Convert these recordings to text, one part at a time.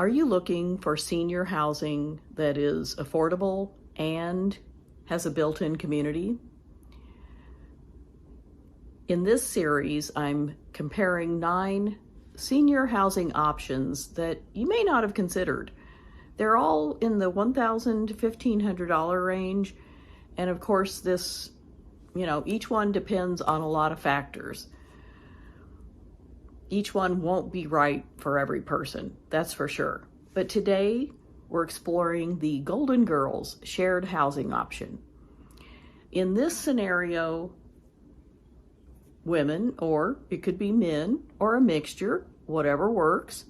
Are you looking for senior housing that is affordable and has a built-in community? In this series, I'm comparing 9 senior housing options that you may not have considered. They're all in the $1,000 to $1,500 range. And of course, each one depends on a lot of factors. Each one won't be right for every person, that's for sure. But today, we're exploring the Golden Girls shared housing option. In this scenario, women, or it could be men, or a mixture, whatever works,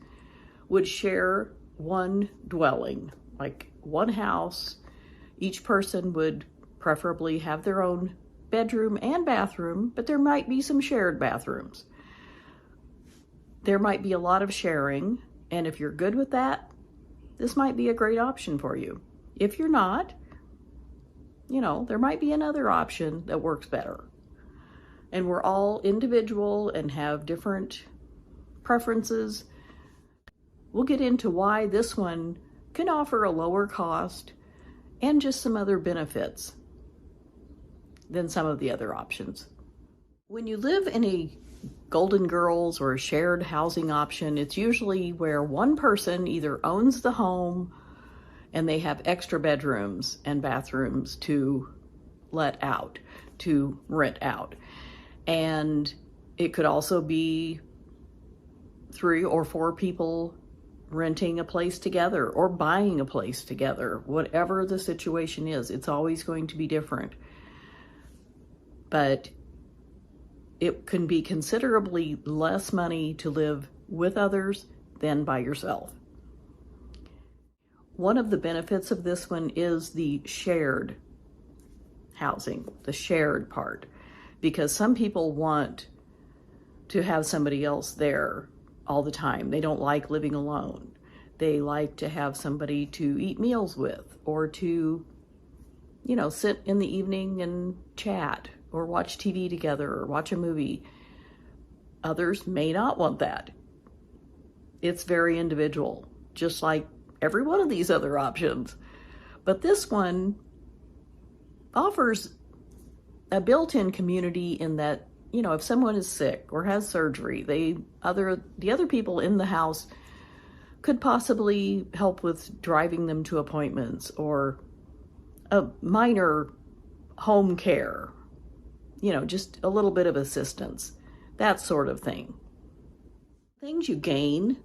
would share one dwelling, like one house. Each person would preferably have their own bedroom and bathroom, but there might be some shared bathrooms. There might be a lot of sharing, and if you're good with that, this might be a great option for you. If you're not, there might be another option that works better. And we're all individual and have different preferences. We'll get into why this one can offer a lower cost and just some other benefits than some of the other options. When you live in a Golden Girls or a shared housing option, it's usually where one person either owns the home and they have extra bedrooms and bathrooms to let out, to rent out. And it could also be 3 or 4 people renting a place together or buying a place together. Whatever the situation is, it's always going to be different. But it can be considerably less money to live with others than by yourself. One of the benefits of this one is the shared housing, the shared part, because some people want to have somebody else there all the time. They don't like living alone. They like to have somebody to eat meals with, or to, sit in the evening and chat, or watch TV together, or watch a movie. Others may not want that. It's very individual, just like every one of these other options. But this one offers a built-in community in that, if someone is sick or has surgery, the other people in the house could possibly help with driving them to appointments, or a minor home care, just a little bit of assistance, that sort of thing. Things you gain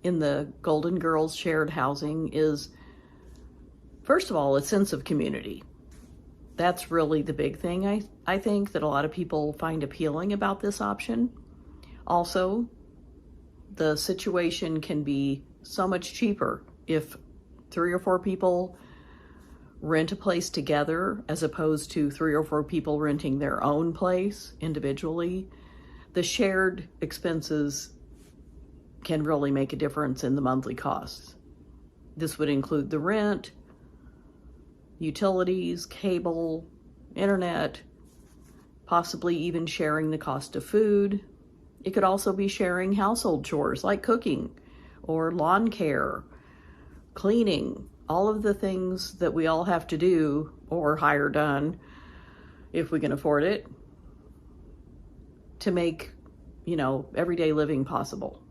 in the Golden Girls shared housing is, first of all, a sense of community. That's really the big thing, I think, that a lot of people find appealing about this option. Also, the situation can be so much cheaper if 3 or 4 people rent a place together, as opposed to 3 or 4 people renting their own place individually. The shared expenses can really make a difference in the monthly costs. This would include the rent, utilities, cable, internet, possibly even sharing the cost of food. It could also be sharing household chores like cooking or lawn care, cleaning, all of the things that we all have to do or hire done if we can afford it to make, everyday living possible.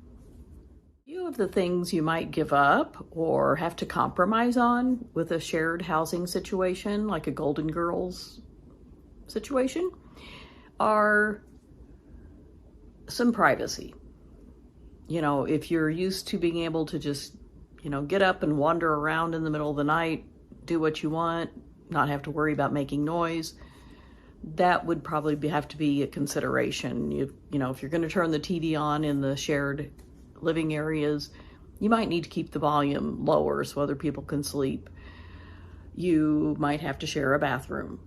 Few of the things you might give up or have to compromise on with a shared housing situation, like a Golden Girls situation, are some privacy. If you're used to being able to just get up and wander around in the middle of the night, do what you want, not have to worry about making noise, that would probably have to be a consideration. If you're going to turn the TV on in the shared living areas, you might need to keep the volume lower so other people can sleep. You might have to share a bathroom.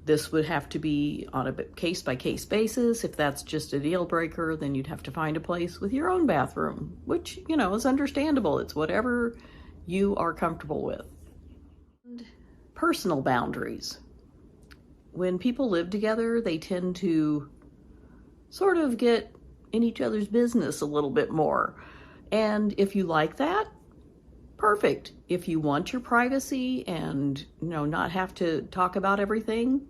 This would have to be on a case-by-case basis. If that's just a deal breaker, then you'd have to find a place with your own bathroom, which, is understandable. It's whatever you are comfortable with. And personal boundaries. When people live together, they tend to sort of get in each other's business a little bit more. And if you like that, perfect. If you want your privacy and, not have to talk about everything,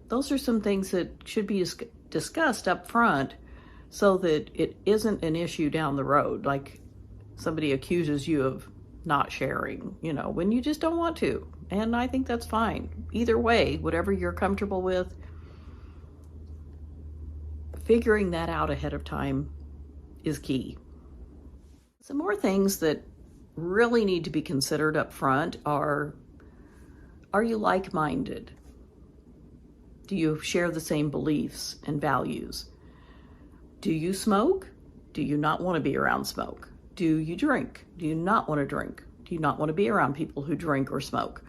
those are some things that should be discussed up front so that it isn't an issue down the road. Like somebody accuses you of not sharing, when you just don't want to. And I think that's fine. Either way, whatever you're comfortable with, figuring that out ahead of time is key. Some more things that really need to be considered up front are you like-minded? Do you share the same beliefs and values? Do you smoke? Do you not want to be around smoke? Do you drink? Do you not want to drink? Do you not want to be around people who drink or smoke?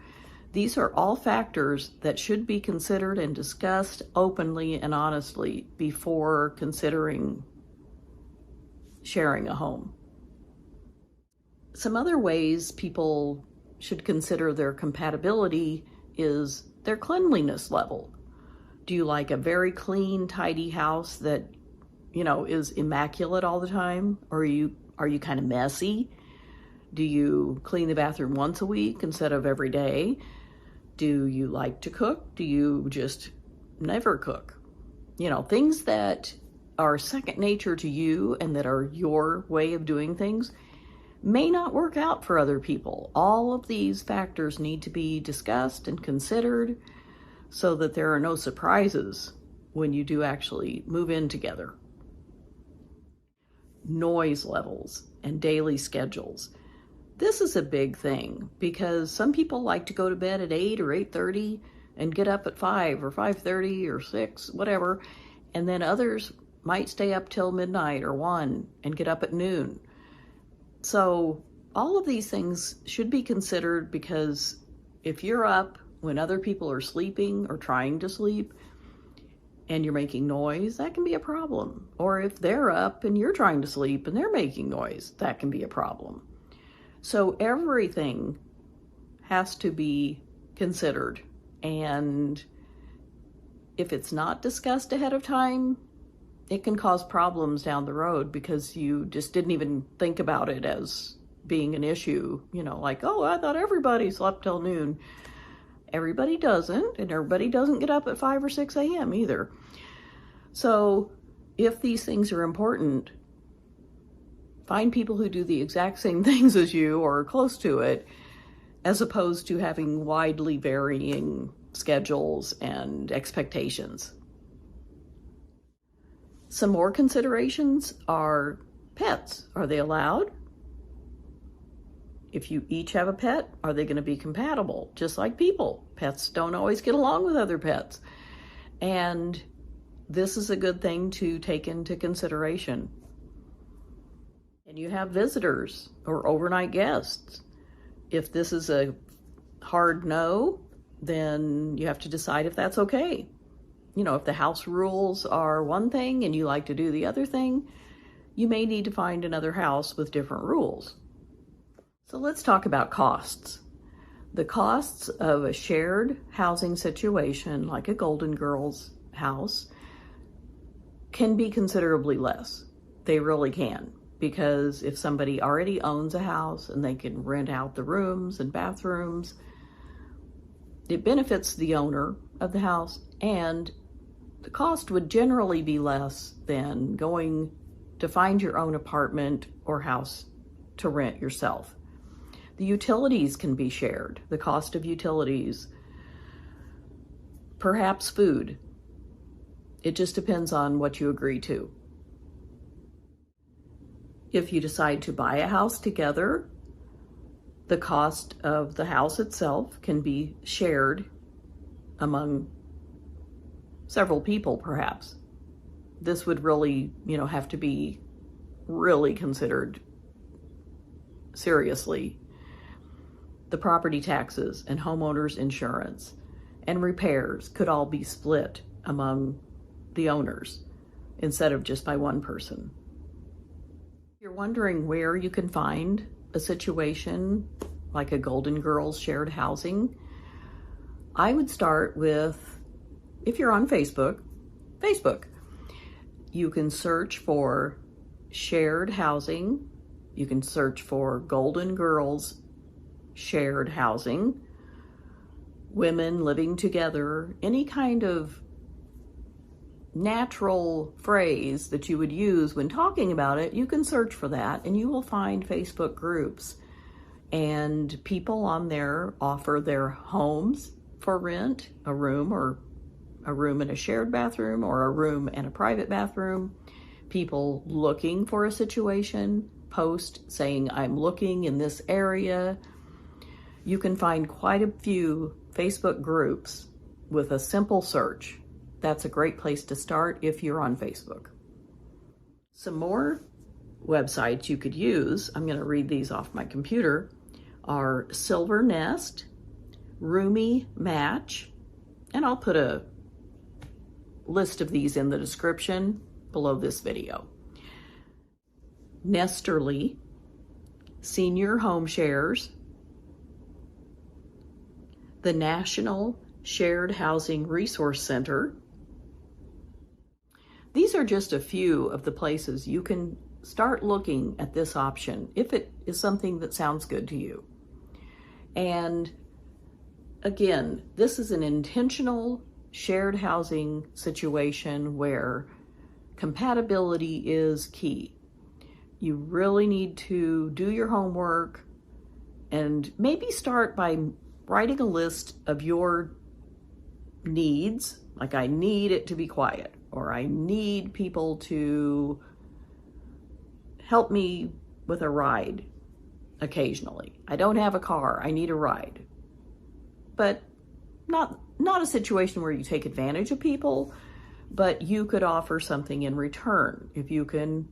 These are all factors that should be considered and discussed openly and honestly before considering sharing a home. Some other ways people should consider their compatibility is their cleanliness level. Do you like a very clean, tidy house that, is immaculate all the time? Or are you kind of messy? Do you clean the bathroom once a week instead of every day? Do you like to cook? Do you just never cook? Things that are second nature to you and that are your way of doing things may not work out for other people. All of these factors need to be discussed and considered so that there are no surprises when you do actually move in together. Noise levels and daily schedules. This is a big thing because some people like to go to bed at 8 or 8:30 and get up at 5 or 5:30 or 6, whatever. And then others might stay up till midnight or 1 and get up at noon. So all of these things should be considered because if you're up when other people are sleeping or trying to sleep and you're making noise, that can be a problem. Or if they're up and you're trying to sleep and they're making noise, that can be a problem. So everything has to be considered. And if it's not discussed ahead of time, it can cause problems down the road because you just didn't even think about it as being an issue. Like, oh, I thought everybody slept till noon. Everybody doesn't, and everybody doesn't get up at 5 or 6 a.m. either. So if these things are important, find people who do the exact same things as you or are close to it, as opposed to having widely varying schedules and expectations. Some more considerations are pets. Are they allowed? If you each have a pet, are they going to be compatible? Just like people. Pets don't always get along with other pets. And this is a good thing to take into consideration. And you have visitors or overnight guests. If this is a hard no, then you have to decide if that's okay. If the house rules are one thing and you like to do the other thing, you may need to find another house with different rules. So let's talk about costs. The costs of a shared housing situation, like a Golden Girls house, can be considerably less. They really can. Because if somebody already owns a house and they can rent out the rooms and bathrooms, it benefits the owner of the house, and the cost would generally be less than going to find your own apartment or house to rent yourself. The utilities can be shared, the cost of utilities, perhaps food. It just depends on what you agree to. If you decide to buy a house together, the cost of the house itself can be shared among several people, perhaps. This would really, have to be really considered seriously. The property taxes and homeowners insurance and repairs could all be split among the owners instead of just by one person. If you're wondering where you can find a situation like a Golden Girls shared housing, I would start with, if you're on Facebook, you can search for shared housing You can search for Golden Girls shared housing, women living together, any kind of natural phrase that you would use when talking about it. You can search for that and you will find Facebook groups, and people on there offer their homes for rent, a room and a shared bathroom, or a room and a private bathroom. People looking for a situation post saying, I'm looking in this area. You can find quite a few Facebook groups with a simple search. That's a great place to start if you're on Facebook. Some more websites you could use, I'm going to read these off my computer, are Silver Nest, Roomy Match, and I'll put a list of these in the description below this video. Nesterly, Senior Home Shares, the National Shared Housing Resource Center. These are just a few of the places you can start looking at this option if it is something that sounds good to you. And again, this is an intentional shared housing situation where compatibility is key. You really need to do your homework and maybe start by writing a list of your needs, like I need it to be quiet, or I need people to help me with a ride occasionally. I don't have a car, I need a ride. But not a situation where you take advantage of people, but you could offer something in return. If you can,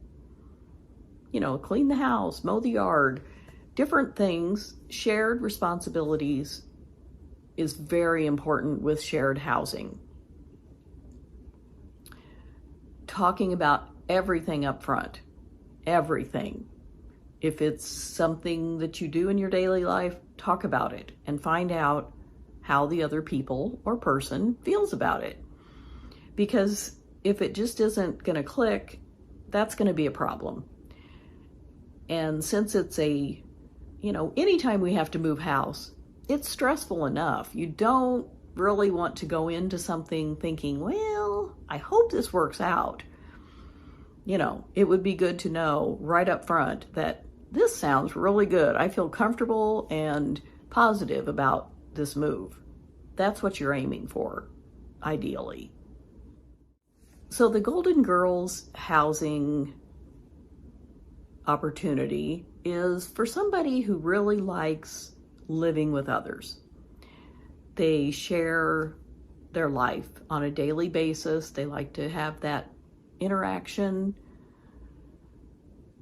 clean the house, mow the yard, different things, shared responsibilities is very important with shared housing. Talking about everything up front, everything. If it's something that you do in your daily life, talk about it and find out how the other people or person feels about it. Because if it just isn't going to click, that's going to be a problem. And since it's anytime we have to move house, it's stressful enough. You don't really want to go into something thinking, well, I hope this works out. It would be good to know right up front that this sounds really good. I feel comfortable and positive about this move. That's what you're aiming for, ideally. So the Golden Girls housing opportunity is for somebody who really likes living with others. They share their life on a daily basis. They like to have that interaction.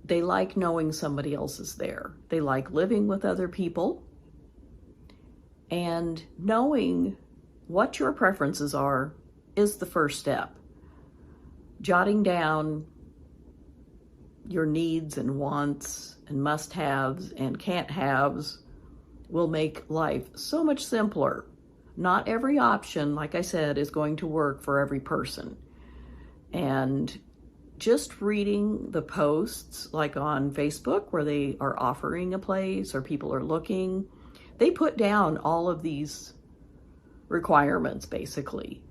They like knowing somebody else is there. They like living with other people. And knowing what your preferences are is the first step. Jotting down your needs and wants and must-haves and can't-haves will make life so much simpler. Not every option, like I said, is going to work for every person. And just reading the posts, like on Facebook, where they are offering a place or people are looking, they put down all of these requirements, basically.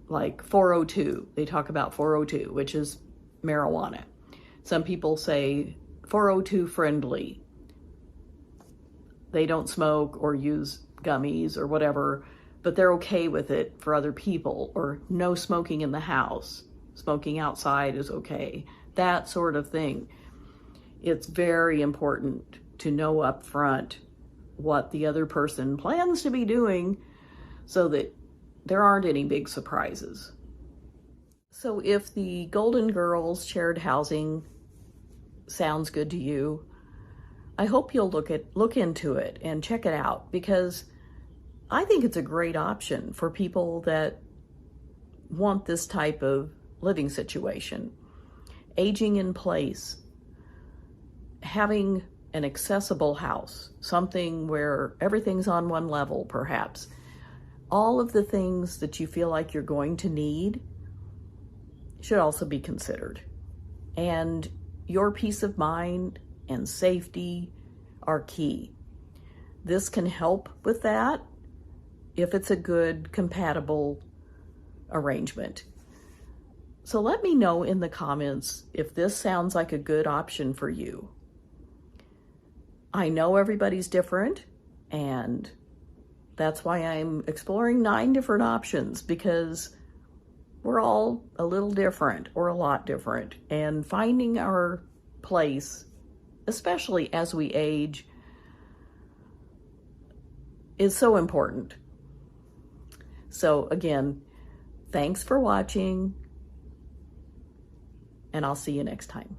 Like 402, they talk about 402, which is marijuana. Some people say 402 friendly. They don't smoke or use gummies or whatever, but they're okay with it for other people. Or no smoking in the house. Smoking outside is okay. That sort of thing. It's very important to know up front what the other person plans to be doing so that there aren't any big surprises. So if the Golden Girls shared housing sounds good to you, I hope you'll look into it and check it out, because I think it's a great option for people that want this type of living situation. Aging in place, having an accessible house, something where everything's on one level, perhaps. All of the things that you feel like you're going to need should also be considered. And your peace of mind and safety are key. This can help with that if it's a good, compatible arrangement. So let me know in the comments if this sounds like a good option for you. I know everybody's different, and that's why I'm exploring 9 different options, because we're all a little different or a lot different, and finding our place, especially as we age, is so important. So again, thanks for watching, and I'll see you next time.